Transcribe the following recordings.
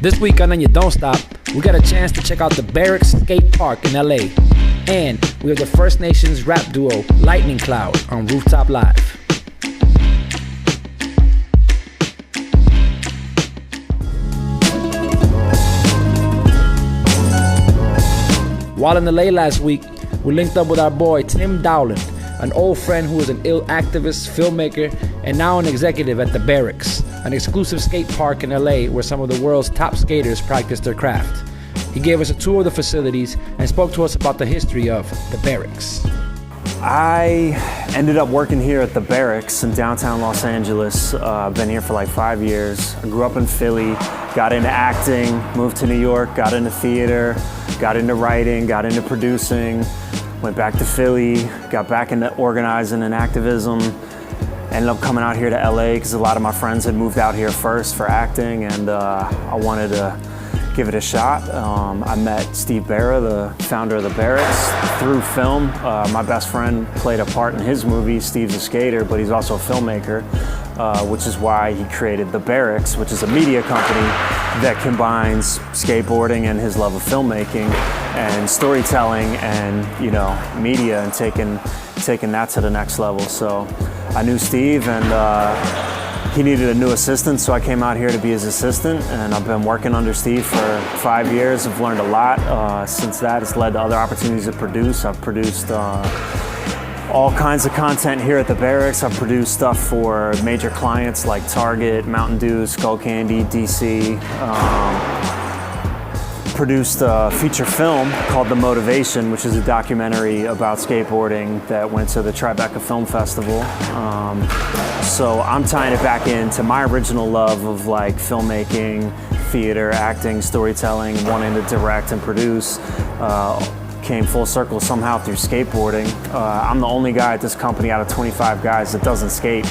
This week on You Don't Stop, we got a chance to check out the Berrics skate park in LA. And we have the First Nations rap duo LightningCloud on Rooftop Live. While in LA last week, we linked up with our boy Tim Dowland, an old friend who was an ill activist, filmmaker, and now an executive at the Berrics, an exclusive skate park in LA where some of the world's top skaters practice their craft. He gave us a tour of the facilities and spoke to us about the history of the Berrics. I ended up working here at the Berrics in downtown Los Angeles. I've been here for like 5 years. I grew up in Philly, got into acting, moved to New York, got into theater, got into writing, got into producing, went back to Philly, got back into organizing and activism, ended up coming out here to LA because a lot of my friends had moved out here first for acting, and I wanted to give it a shot. I met Steve Berra, the founder of the Berrics, through film. My best friend played a part in his movie. Steve's a skater, but he's also a filmmaker, which is why he created the Berrics, which is a media company that combines skateboarding and his love of filmmaking and storytelling and, you know, media, and taking that to the next level. So I knew Steve, and he needed a new assistant, so I came out here to be his assistant, and I've been working under Steve for 5 years. I've learned a lot. Since that, it's led to other opportunities to produce. I've produced all kinds of content here at the Berrics. I've produced stuff for major clients like Target, Mountain Dew, Skull Candy, DC. Produced a feature film called The Motivation, which is a documentary about skateboarding that went to the Tribeca Film Festival. So I'm tying it back into my original love of like filmmaking, theater, acting, storytelling, wanting to direct and produce. Came full circle somehow through skateboarding. I'm the only guy at this company out of 25 guys that doesn't skate.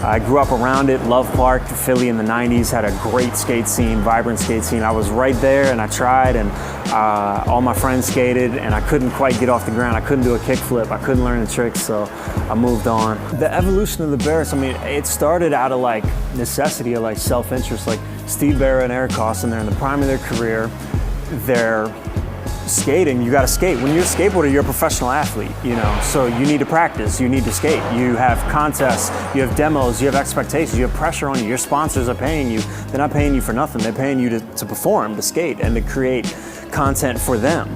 I grew up around it, Love Park, Philly in the 90s, had a great skate scene, vibrant skate scene. I was right there and I tried, and all my friends skated, and I couldn't quite get off the ground. I couldn't do a kickflip, I couldn't learn the tricks, so I moved on. The evolution of the Berrics, I mean, it started out of like necessity, of like self-interest. Like Steve Berra and Eric Costin, they're in the prime of their career. They're skating, you gotta skate. When you're a skateboarder, you're a professional athlete, you know, so you need to practice, you need to skate. You have contests, you have demos, you have expectations, you have pressure on you. Your sponsors are paying you. They're not paying you for nothing. They're paying you to perform, to skate, and to create content for them.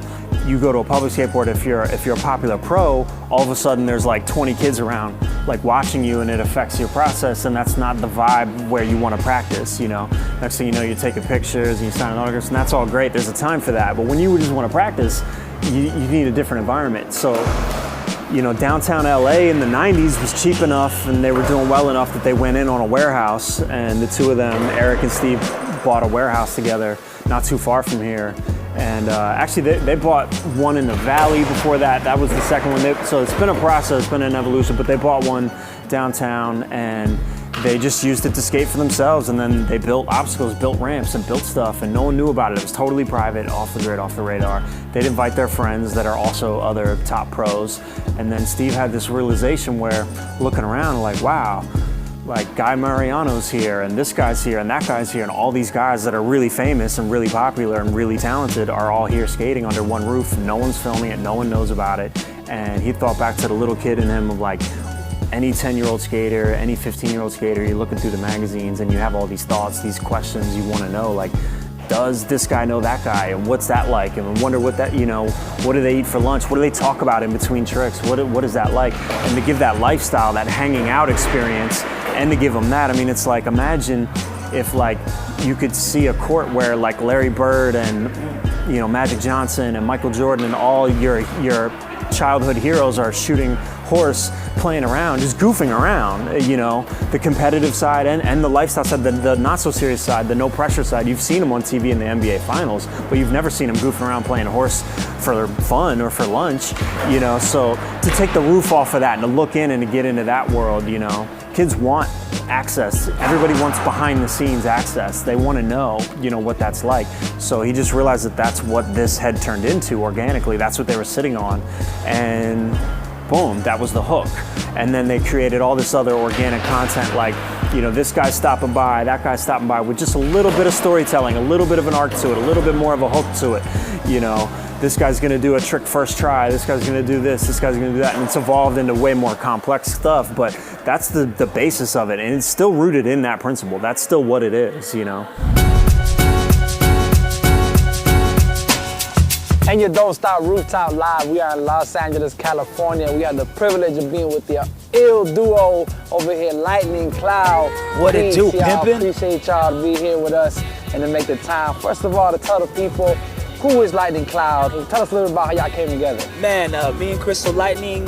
You go to a public skateboard, if you're a popular pro, all of a sudden there's like 20 kids around like watching you, and it affects your process, and that's not the vibe where you want to practice, you know. Next thing you know, you're taking pictures and you're signing autographs, and that's all great. There's a time for that. But when you just want to practice, you need a different environment. So, you know, downtown LA in the 90s was cheap enough, and they were doing well enough that they went in on a warehouse, and the two of them, Eric and Steve, bought a warehouse together not too far from here. And actually, they bought one in the Valley before that. That was the second one. So it's been a process, it's been an evolution, but they bought one downtown, and they just used it to skate for themselves. And then they built obstacles, built ramps, and built stuff, and no one knew about it. It was totally private, off the grid, off the radar. They'd invite their friends that are also other top pros. And then Steve had this realization where, looking around, like, wow, like Guy Mariano's here, and this guy's here, and that guy's here, and all these guys that are really famous and really popular and really talented are all here skating under one roof. No one's filming it, no one knows about it. And he thought back to the little kid in him of like, any 10-year-old skater, any 15-year-old skater, you're looking through the magazines and you have all these thoughts, these questions you want to know, like, does this guy know that guy, and what's that like, and I wonder what that, you know, what do they eat for lunch, what do they talk about in between tricks, what is that like? And to give that lifestyle, that hanging out experience, and to give them that, I mean, it's like, imagine if like you could see a court where like Larry Bird and, you know, Magic Johnson and Michael Jordan and all your childhood heroes are shooting horse, playing around, just goofing around, you know, the competitive side and the lifestyle side, the not so serious side, the no pressure side. You've seen them on TV in the NBA finals, but you've never seen them goofing around playing horse for fun or for lunch, you know. So to take the roof off of that and to look in and to get into that world, you know, kids want access. Everybody wants behind the scenes access. They want to know, you know, what that's like. So he just realized that that's what this had turned into organically. That's what they were sitting on. And boom, that was the hook. And then they created all this other organic content like you know, this guy's stopping by, that guy's stopping by, with just a little bit of storytelling, a little bit of an arc to it, a little bit more of a hook to it. You know, this guy's gonna do a trick first try, this guy's gonna do this guy's gonna do that, and it's evolved into way more complex stuff, but that's the basis of it, and it's still rooted in that principle. That's still what it is, you know? And you Don't Stop Rooftop Live. We are in Los Angeles, California. We have the privilege of being with the ill duo over here, LightningCloud. What it do, pimpin'? Appreciate y'all to be here with us and to make the time. First of all, to tell the people, who is LightningCloud? Tell us a little about how y'all came together. Man, me and Crystal Lightning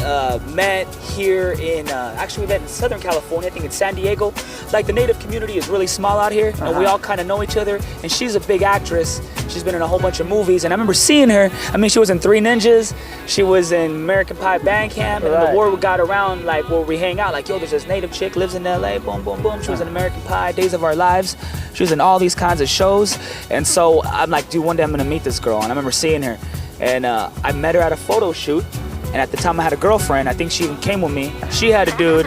met here in, actually we met in Southern California, I think in San Diego. Like the native community is really small out here, and we all kind of know each other. And she's a big actress. She's been in a whole bunch of movies, and I remember seeing her. I mean, she was in Three Ninjas. She was in American Pie Band Camp, and the word got around, like, where we hang out. Like, yo, there's this native chick, lives in LA, boom, boom, boom. She was in American Pie, Days of Our Lives. She was in all these kinds of shows. And so I'm like, dude, one day I'm gonna meet this girl. And I remember seeing her, and I met her at a photo shoot. And at the time I had a girlfriend. I think she even came with me. She had a dude.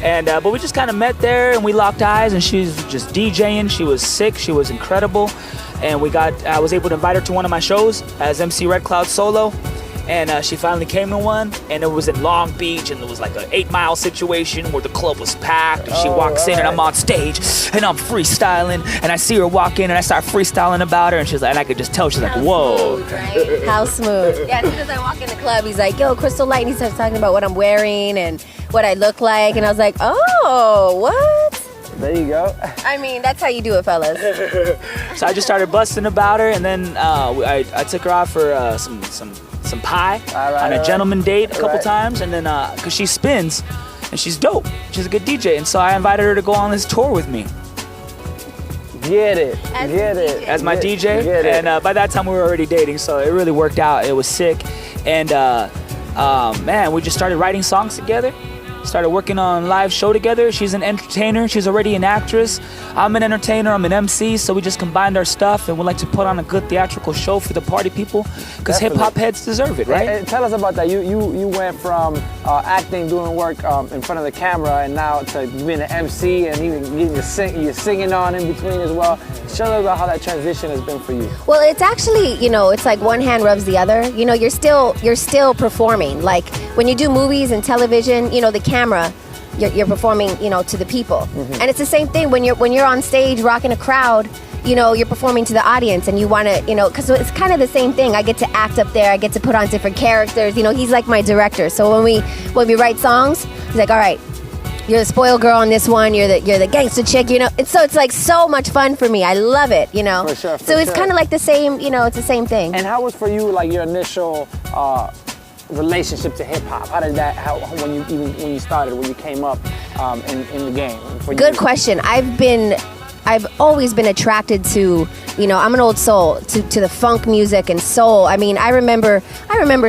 And but we just kind of met there, and we locked eyes, and she was just DJing. She was sick. She was incredible. And I was able to invite her to one of my shows as MC Red Cloud Solo. And she finally came to one, and it was in Long Beach, and it was like an 8-mile situation where the club was packed, and she walks in, and I'm on stage, and I'm freestyling, and I see her walk in, and I start freestyling about her, and she's like, and I could just tell, she's like, whoa. Smooth, right? How smooth. Yeah, as soon as I walk in the club, he's like, yo, Crystal Lightning starts talking about what I'm wearing and what I look like, and I was like, oh, what? There you go. I mean, that's how you do it, fellas. So I just started busting about her, and then I took her out for some pie on a gentleman date a couple times, and then because she spins and she's dope, she's a good DJ, and so I invited her to go on this tour with me. Get it, get it. As my DJ, and by that time we were already dating, so it really worked out. It was sick, and man, we just started writing songs together. Started working on live show together. She's an entertainer. She's already an actress. I'm an entertainer. I'm an MC. So we just combined our stuff, and we like to put on a good theatrical show for the party people, because hip hop heads deserve it, right? And tell us about that. You went from acting, doing work in front of the camera, and now to being an MC, and even you're singing on in between as well. Show us about how that transition has been for you. Well, it's actually, you know, it's like one hand rubs the other. You know, you're still performing. Like when you do movies and television, you know, the camera, you're performing, you know, to the people. And it's the same thing when you're on stage rocking a crowd. You know, you're performing to the audience, and you want to, you know, because it's kind of the same thing. I get to act up there. I get to put on different characters. You know, he's like my director. So when we write songs, he's like, all right, you're the spoiled girl on this one. You're the gangster chick. You know, it's like so much fun for me. I love it. You know, for sure. So it's kind of like the same. You know, it's the same thing. And how was for you, like your initial relationship to hip hop? How did that? When you started, when you came up in the game? Good question. I've always been attracted to, you know, I'm an old soul, to the funk music and soul. I mean, I remember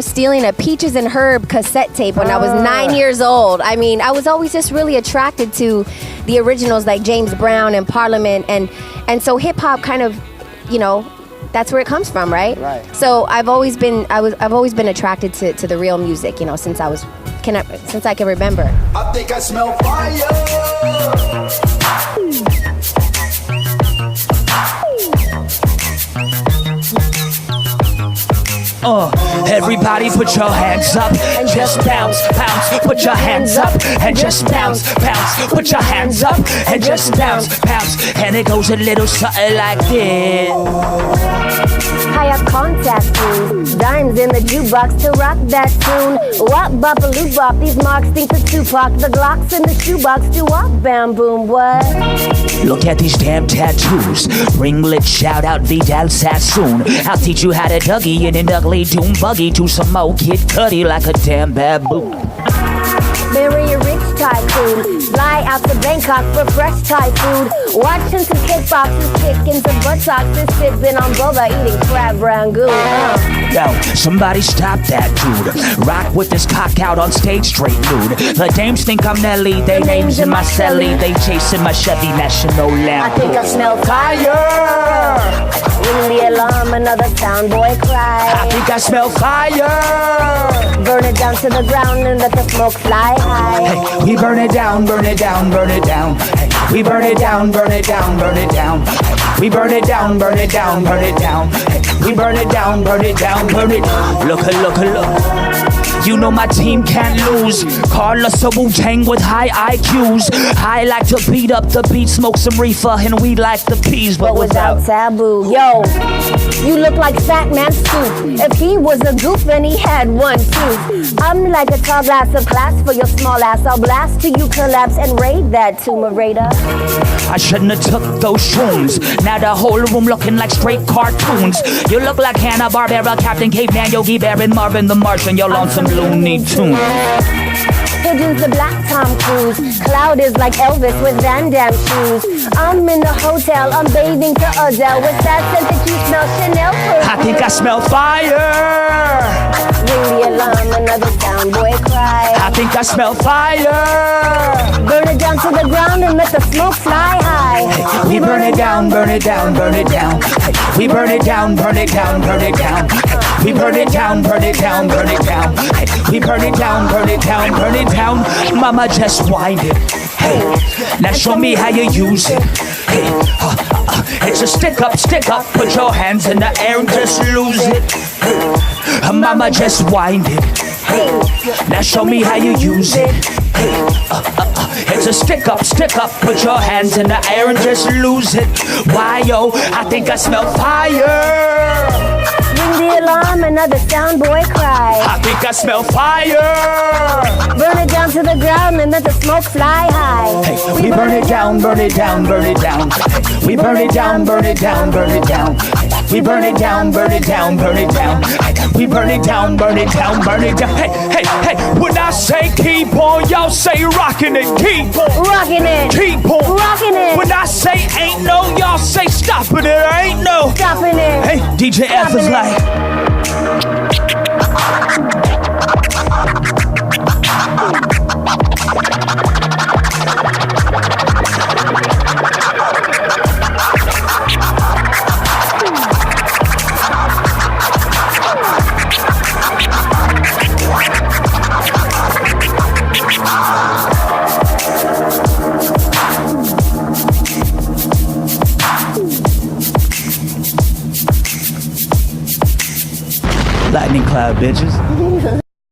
stealing a Peaches and Herb cassette tape when I was 9 years old. I mean, I was always just really attracted to the originals like James Brown and Parliament, and so hip hop kind of, you know, that's where it comes from, right? Right. So I've always been attracted to the real music, you know, since I can remember. I think I smell fire. Everybody put your hands up and just bounce, bounce. Put your hands up and just bounce, bounce. Put your hands up and just bounce, bounce. And it goes a little something like this. High up contact please. Dimes in the jukebox to rock that tune. Wop bop a loop bop. These marks think of Tupac. The Glocks in the shoebox do wop bam boom what? Look at these damn tattoos. Ringlet shout out Vidal Sassoon. I'll teach you how to Dougie in an ugly doom buggy to some more Kid Cudi like a damn baboon. Marry a rich tycoon. Fly out to Bangkok for fresh Thai food. Watching some kickboxers, chickens and buttocks. Sipping on boba, eating crab rangoon. Yo, somebody stop that dude. Rock with this cock out on stage straight nude. The dames think I'm Nelly. They names in my celly. They chasing my Chevy National Lamp. I think I smell fire. Ring the alarm another sound boy cry. I think I smell fire. Burn it down to the ground and let the smoke fly high. Hey, we burn it down, burn it down, burn it down. Hey, we burn it down, burn it down, burn it down. Hey, we burn it down, burn it down, burn it down. Hey, we burn it down, burn it down, burn it down. Look. You know my team can't lose. Carlos a Wu-Tang with high IQs. I like to beat up the beat, smoke some reefer, and we like the peas, but without taboo. Yo, you look like Fat Man Scoop. If he was a goof and he had one tooth. I'm like a tall glass of class for your small ass. I'll blast till you collapse and raid that tumor-raider. I shouldn't have took those shrooms. Now the whole room looking like straight cartoons. You look like Hanna-Barbera, Captain Caveman, Yogi Bear, and Marvin the Martian. You're on some Looney Tunes. Pigeon's the black Tom Cruise. Cloud is like Elvis with Van Damme shoes. I'm in the hotel, I'm bathing to Adele. With that scent that you smell Chanel perfume. I think I smell fire. Ring the alarm, another sound boy cry. I think I smell fire. Burn it down to the ground and let the smoke fly high. We burn it down, burn it down, burn it down. Hey, we burn it down, burn it down, burn it down. Hey, we burn it down, burn it down, burn it down. Hey, we burn it down, burn it down, burn it down. Mama, just wind it. Hey, now show me how you use it. Hey, it's a stick up, put your hands in the air and just lose it. Mama, just wind it. Hey, now show me how you use it. Hey, it's a stick up, put your hands in the air and just lose it. Why, yo, I think I smell fire. Ring the alarm, another sound boy cry. I think I smell fire. Burn it down to the ground and let the smoke fly high. Hey, we burn it down, burn it down, burn it down. Hey, we burn it down, burn it down, burn it down. Hey, we burn it down, burn it down, burn it down. Hey, we burn it down, burn it down, burn it down. Hey, when I say keep on, y'all say rockin' it, keep on. Rockin' it. Keep on. Rockin' it. When I say ain't no, y'all say stopping it, ain't no. Stopping it. Hey, DJ F is like. LightningCloud, bitches.